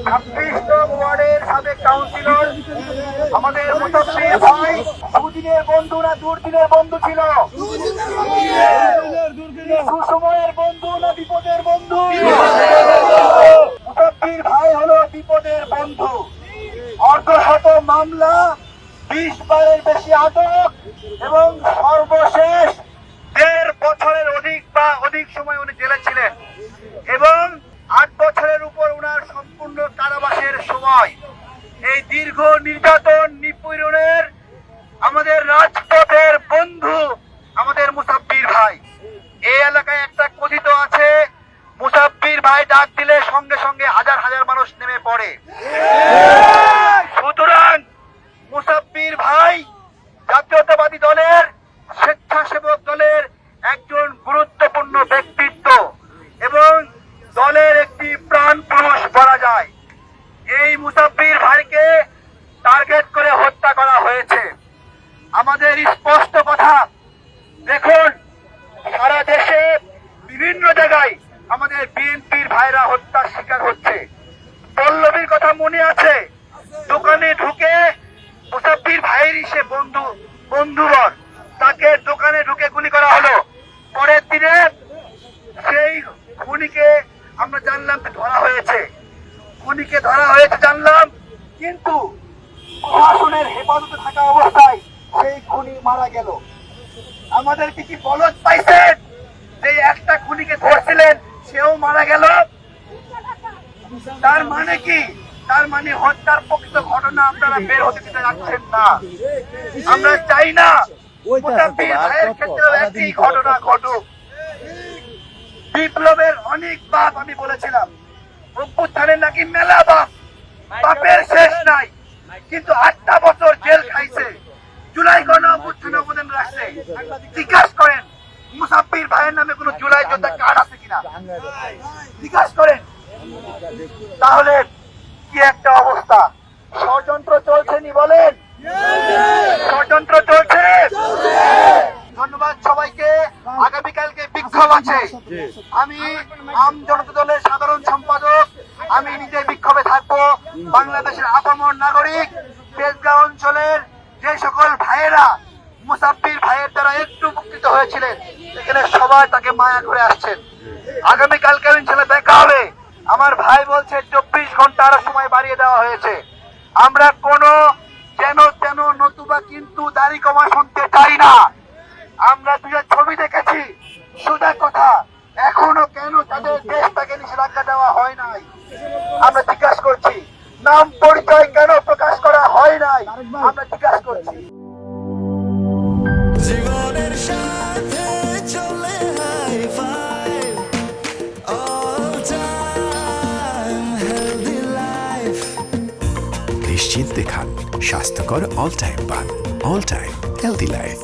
26 নং ওয়ার্ডের সাবেক কাউন্সিলর আমাদের মুসাফির ভাই সুদিনের বন্ধু না দুর্দিনের বন্ধু ছিল? সুসময়ের বন্ধু না বিপদের বন্ধু? মুসাফির ভাই হলো বিপদের বন্ধু। অর্ধশত মামলা, 20 বারের বেশি আটক এবং সর্বশেষ 1.5 বছরের অধিক সময় উনি জেলে ছিলেন এবং 8 বছরের উপর উনার সম্পূর্ণ কারাবাসের সময়। এই দীর্ঘ নির্যাতন নিপীড়নের আমাদের রাজপথের বন্ধু আমাদের মুসাফির ভাই। এই এলাকায় একটা কথিত আছে, মুসাফির ভাই ডাক দিলে সঙ্গে সঙ্গে হাজার হাজার মানুষ নেমে পড়ে। সুতরাং মুসাফির ভাই জাতীয়তাবাদী দলের, স্বেচ্ছাসেবক দলের একজন গুরুত্বপূর্ণ ব্যক্তিত্ব এবং দলের একটি প্রাণ পুরুষ বলা যায়। এই মুসাফির ভাইকে টার্গেট করে হত্যা করা হয়েছে। আমাদের স্পষ্ট কথা, দেখুন সারা দেশে বিভিন্ন জায়গায় আমাদের বিএনপির ভাইরা হত্যার শিকার হচ্ছে। পল্লবীর কথা মনে আছে, দোকানে ঢুকে মুসাফির ভাইয়েরই সে বন্ধুবর, তাকে দোকানে ঢুকে গুলি করা হলো। পরের দিনে সেই খুনিকে আমরা জানলাম ধরা হয়েছে, খুনিকে ধরা হয়েছে জানলাম, কিন্তু প্রশাসনের হেফাজতে থাকা অবস্থায় সেই খুনি মারা গেল। আমাদেরকে কি বলদ পাইছেন যে একটা খুনিকে ধরছিলেন সেও মারা গেল? তার মানে কি? তার মানে হত্যার প্রকৃত ঘটনা আপনারা বের হতে দিতে যাচ্ছেন না। আমরা চাই না মুসাফির ভাইয়ের ক্ষেত্রে একই ঘটনা ঘটুক। বিপ্লবের অনেক বাপ আমি বলেছিলাম, অভ্যুত্থানের নাকি মেলা বাপ, বাপের শেষ নাই, কিন্তু 8টা বছর জেল খাইছে, জুলাই গণ অভ্যুত্থানে অবদান রাখছে। জিজ্ঞাসা করেন মুসাফির ভাইয়ের নামে কোন জুলাই যোদ্ধা কার্ড আছে কিনা, জিজ্ঞাসা করেন। তাহলে কি একটা অবস্থা! ষড়যন্ত্র চলছে নি বলেন? ষড়যন্ত্র চলছে। ধন্যবাদ সবাইকে। আগামীকালকে বিক্ষোভ আছে। আমি আম জনতা দলের সাধারণ সম্পাদক, আমি নিজে বিক্ষোভে থাকবো। বাংলাদেশের আপামর নাগরিক, তেজগাঁও অঞ্চলের যে সকল ভাইয়েরা মুসাফির ভাইয়ের দ্বারা একটু উপকৃত হয়েছিলেন, এখানে সবাই তাকে মায়া করে আসছেন। আগামীকালকে ইনশাআল্লাহ দেখা হবে। আমার ভাই বলছে 24 ঘন্টা আরো সময় বাড়িয়ে দেওয়া হয়েছে। আমরা কোনো যেন তেন নতুবা কিন্তু দাড়ি কমা শুনতে চাই না। আমরা দুটো ছবি দেখেছি, সোজা কথা, এখনো কেন তাদের দেশ থেকে নিষেধাজ্ঞা দেওয়া হয় নাই? আমরা জিজ্ঞাসা করছি। নাম পরিচয় কেন প্রকাশ করা হয় নাই? আমরা জিজ্ঞাসা করছি। জীবনের সাথে চলে high five, all time healthy life. নিশ্চিন্তে খান, স্বাস্থ্যকর অল টাইম পান। All time healthy life.